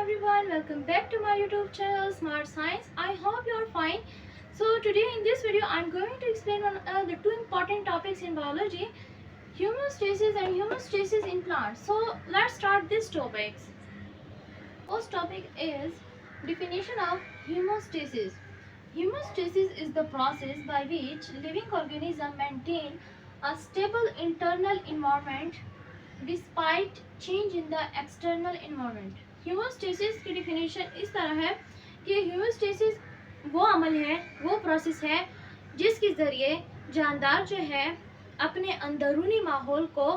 everyone, welcome back to my YouTube channel Smart Science. I hope you are fine. So today in this video I'm going to explain the two important topics in biology, homeostasis and homeostasis in plants. So let's start these topics. First topic is definition of homeostasis. Homeostasis is the process by which living organisms maintain a stable internal environment despite change in the external environment. Homeostasis की definition इस तरह है कि ह्यूमोस्टेसिस वो अमल है, वो process है जिसके ज़रिए जानदार जो है अपने अंदरूनी माहौल को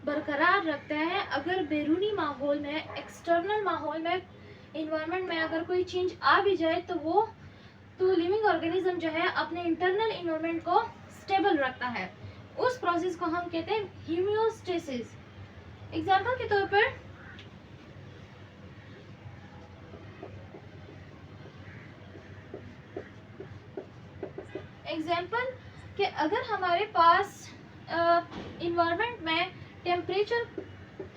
बरकरार रखता है। अगर बैरूनी माहौल में, एक्सटर्नल माहौल में, इन्वायरमेंट में अगर कोई चेंज आ भी जाए तो लिविंग ऑर्गेनिज्म जो है अपने इंटरनल इन्वायरमेंट को स्टेबल रखता है। उस प्रोसेस को हम कहते हैं ह्यूमोस्टेसिस। एग्जाम्पल के तौर पर कि अगर हमारे पास इन्वायरमेंट में टेम्परेचर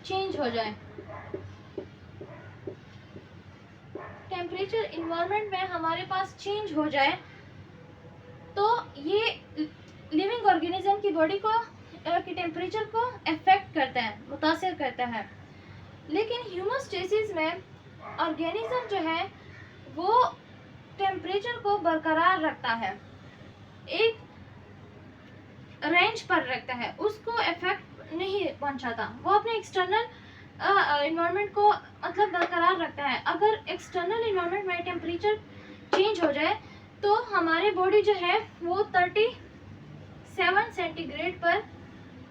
चेंज हो जाए, टेम्परेचर इन्वायरमेंट में हमारे पास चेंज हो जाए तो ये लिविंग ऑर्गेनिज्म की बॉडी को कि टेम्परेचर को अफेक्ट करता है, मुतासिर करता है। लेकिन ह्यूमोस्टेसिस में ऑर्गेनिज्म जो है वो टेम्परेचर को बरकरार रखता है, एक रेंज पर रखता है, उसको इफेक्ट नहीं पहुंचाता, वो अपने एक्सटर्नल इन्वायरमेंट को मतलब बरकरार रखता है। अगर एक्सटर्नल इन्वायरमेंट में टेम्परेचर चेंज हो जाए तो हमारी बॉडी जो है वो 37 सेंटीग्रेड पर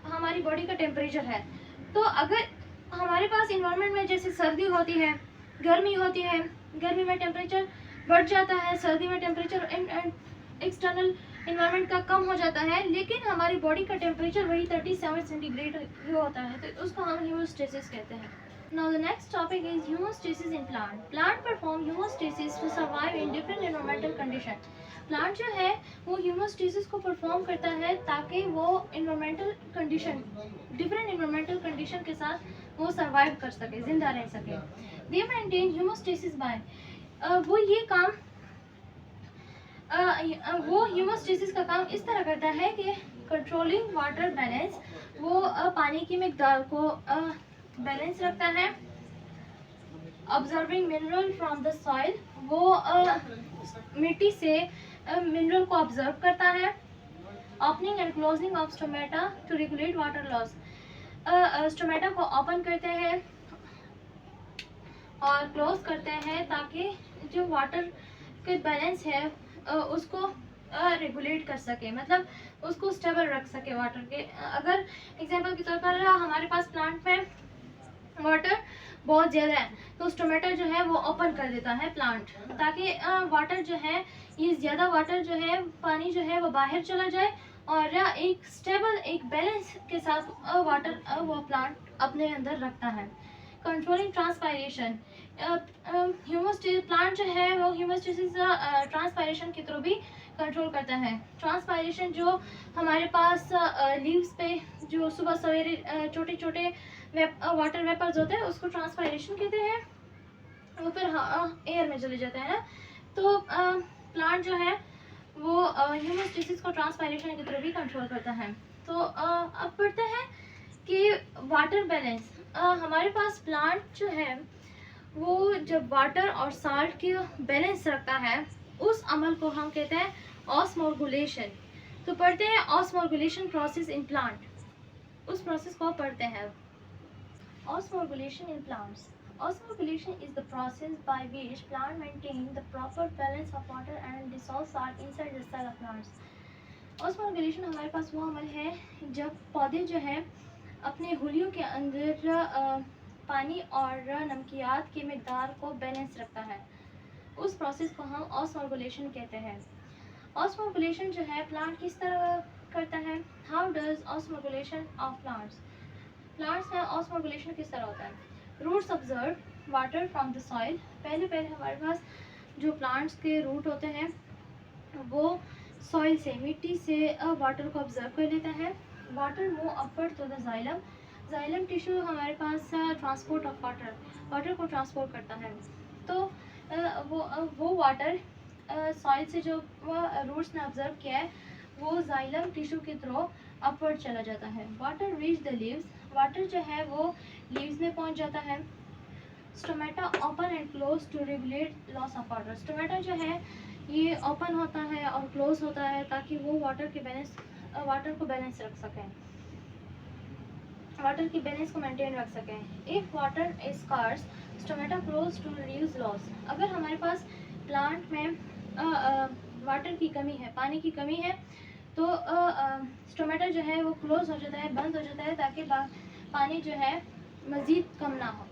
हमारी बॉडी का टेम्परेचर है। तो अगर हमारे पास इन्वायरमेंट में जैसे सर्दी होती है, गर्मी होती है, गर्मी में टेम्परेचर बढ़ जाता है, सर्दी में टेम्परेचर एक्सटर्नल इन्वायरमेंट का कम हो जाता है, लेकिन हमारी बॉडी का टेम्परेचर वही 37 सेंटीग्रेड ही होता है, तो उसको हम ह्यूमोस्टेसिस कहते हैं। Now the next topic is homeostasis in plant. Plant perform homeostasis to survive in different environmental conditions. Plant जो है वो ह्यूमोस्टेसिस को परफॉर्म करता है ताकि वो environmental condition, different environmental condition के साथ वो सर्वाइव कर सके, जिंदा रह सके। दे मेंटेन ह्यूमोस्टेसिस बाय, वो ये काम वो ह्यूमोस्टेसिस का काम इस तरह करता है कि कंट्रोलिंग वाटर बैलेंस, वो पानी की मिकदार को बैलेंस रखता है। Observing mineral from the soil, वो मिट्टी से मिनरल को ऑब्जर्व करता है। Opening and closing of stomata to regulate water loss, stomata को ओपन करते हैं और क्लोज करते हैं ताकि जो वाटर के बैलेंस है उसको रेगुलेट कर सके, मतलब उसको स्टेबल रख सके वाटर के। अगर एग्जांपल के तौर पर हमारे पास प्लांट में वाटर बहुत ज़्यादा है तो टोमेटो जो है वो ओपन कर देता है प्लांट, ताकि वाटर जो है, ये ज़्यादा वाटर जो है, पानी जो है वो बाहर चला जाए और एक स्टेबल, एक बैलेंस के साथ वाटर वो प्लांट अपने अंदर रखता है। कंट्रोलिंग ट्रांसपायरेशन, ह्यूमोस्टेसिस प्लांट जो है वो ह्यूमोस्टेसिस ट्रांसपायरेशन के थ्रू भी कंट्रोल करता है। ट्रांसपायरेशन जो हमारे पास लीव्स पे जो सुबह सवेरे छोटे छोटे वाटर वेपर्स होते हैं उसको ट्रांसपायरेशन कहते हैं, वो फिर एयर में चले जाते हैं ना। तो प्लांट जो है वो ह्यूमोस्टेसिस को ट्रांसपायरेशन के थ्रू भी कंट्रोल करता है। तो अब पढ़ते हैं कि वाटर बैलेंस, हमारे पास प्लांट जो है वो जब वाटर और साल्ट की बैलेंस रखता है उस अमल को हम कहते हैं ऑस्मोगुलेशन। तो पढ़ते हैं ऑस्मोगुलेशन प्रोसेस इन प्लांट, उस प्रोसेस को पढ़ते हैं। Osmorgulation in plants. Osmorgulation is the process by which plant maintain the proper balance of water and dissolve salt inside the cell of plants. Osmorgulation हमारे पास वो अमल है जब पौधे जो है अपने हुलियों के अंदर पानी और नमकियात की मिकदार को बैलेंस रखता है, उस प्रोसेस को हम ऑस्मोगुलेशन कहते हैं। ऑस्मोगुलेशन जो है प्लांट किस तरह करता है? How does osmoregulation of plants, plants में ऑस्मोगुलेशन किस तरह होता है? Roots observe water from the soil, पहले हमारे पास जो प्लांट्स के रूट होते हैं वो सॉइल से, मिट्टी से वाटर को ऑब्जर्व कर लेता है। Water move upward to the xylem, xylem tissue हमारे पास ट्रांसपोर्ट ऑफ वाटर को ट्रांसपोर्ट करता है। तो वो वाटर सॉइल से जो रूट्स ने ऑब्जर्व किया है वो जाइलम टिश्यू के थ्रू अपवर्ड चला जाता है। Water reach the leaves, water जो है वो लीव्स में पहुंच जाता है। Stomata open and close to regulate loss of water, stomata जो है ये ओपन होता है और क्लोज होता है ताकि वो वाटर को बैलेंस रख सकें, वाटर की बैलेंस को मेंटेन रख सकें। If water is scarce stomata close to reduce loss, अगर हमारे पास प्लांट में वाटर की कमी है, पानी की कमी है, तो स्टोमेटा जो है वो क्लोज हो जाता है, बंद हो जाता है ताकि पानी जो है मज़ीद कम ना हो।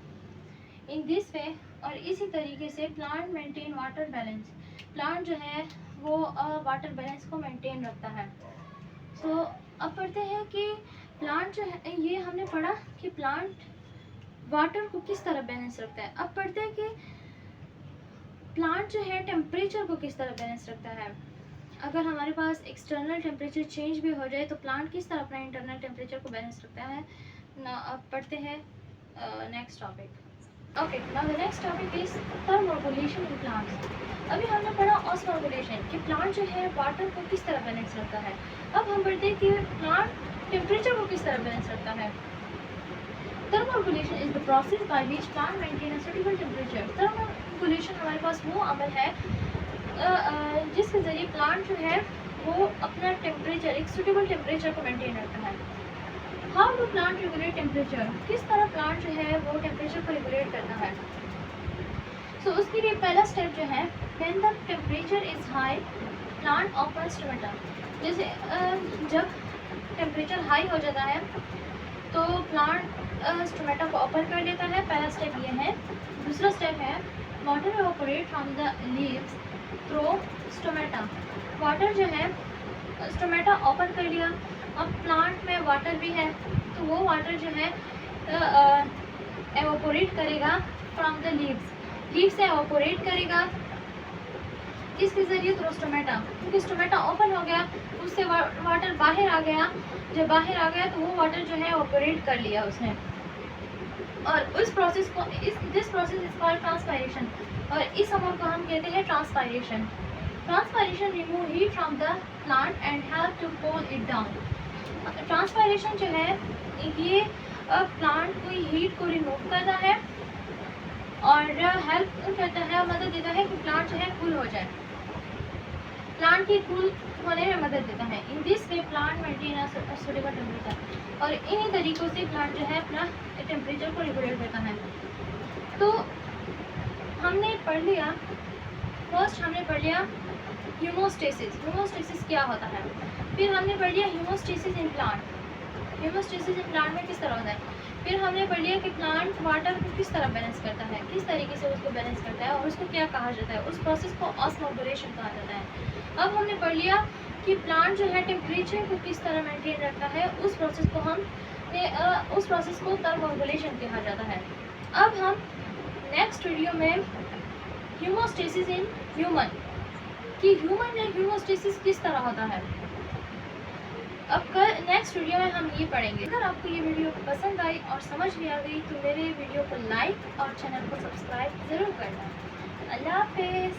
इन दिस वे, और इसी तरीके से plant maintain water balance, plant जो है वो वाटर बैलेंस को मेंटेन रखता है। सो अब पढ़ते हैं कि प्लांट जो है, ये हमने पढ़ा कि प्लांट वाटर को किस तरह बैलेंस रखता है। अब पढ़ते हैं कि प्लांट जो है टेम्परेचर को किस तरह बैलेंस रखता है। अगर हमारे पास एक्सटर्नल टेम्परेचर चेंज भी हो जाए तो प्लांट किस तरह अपना इंटरनल टेम्परेचर को बैलेंस रखता है ना। अब पढ़ते हैं next topic. Okay, now the next topic is thermoregulation in plants. अभी हमने पढ़ा ऑस्मोरेगुलेशन कि प्लांट जो है वाटर को किस तरह बैलेंस रखता है। अब हम पढ़ते हैं कि प्लांट टेम्परेचर को किस तरह बैलेंस रखता है। Thermoregulation is the process by which plant maintain a suitable temperature. Thermoregulation हमारे पास वो अमल है जिसके ज़रिए प्लांट जो है वो अपना टेम्परेचर, एक सुटेबल टेम्परेचर को मेंटेन रखता है। How do plant regulate temperature, किस तरह प्लांट जो है वो टेम्परेचर को रेगुलेट करता है। सो उसके लिए पहला स्टेप जो है, when the temperature is high plant open stomata, जैसे जब टेम्परेचर हाई हो जाता है तो प्लांट स्टोमेटा को ओपन कर लेता है। पहला स्टेप ये है। दूसरा स्टेप है water evaporate from the leaves through stomata, water जो है स्टोमेटा ओपन कर लिया, अब प्लांट में वाटर भी है तो वो वाटर जो है एवेपोरेट करेगा फ्रॉम द लीव्स, लीव से एवेपोरेट करेगा किसके ज़रिए, थ्रू स्टोमेटा, क्योंकि स्टोमेटा ओपन हो गया उससे वाटर बाहर आ गया। जब बाहर आ गया तो वो वाटर जो है एवेपोरेट कर लिया उसने, और उस प्रोसेस को this process is called transpiration, और इस अमल को हम कहते हैं transpiration. Transpiration remove heat from the plant and help to cool it down. Transpiration जो है ये प्लांट की हीट को रिमूव करता है और हेल्प करता है, मदद देता है कि प्लांट जो है कूल हो जाए, प्लांट की कूल होने में मदद देता है। In this way plant maintain a suitable temperature, और इन्हीं तरीक़ों से प्लांट जो है अपना टेम्परेचर को रेगुलेट करता है। तो हमने पढ़ लिया, फर्स्ट हमने पढ़ लिया हीमोस्टेसिस, हीमोस्टेसिस क्या होता है। फिर हमने पढ़ लिया haemostasis in plant, haemostasis in plant में किस तरह होता है। फिर हमने पढ़ लिया कि प्लांट वाटर को किस तरह बैलेंस करता है, किस तरीके से उसको बैलेंस करता है और उसको क्या कहा जाता है, उस प्रोसेस को ऑस्मोरेगुलेशन कहा जाता है। अब हमने पढ़ लिया कि प्लांट जो है टेम्परेचर को किस तरह मेंटेन रखता है, उस प्रोसेस को थर्मोरेगुलेशन कहा जाता है। अब हम नेक्स्ट वीडियो में हीमोस्टेसिस इन ह्यूमन, कि ह्यूमन में हीमोस्टेसिस किस तरह होता है, अब कल नेक्स्ट वीडियो में हम ये पढ़ेंगे। अगर आपको ये वीडियो पसंद आई और समझ में आ गई तो मेरे वीडियो को लाइक और चैनल को सब्सक्राइब ज़रूर करना। अल्लाह हाफिज़।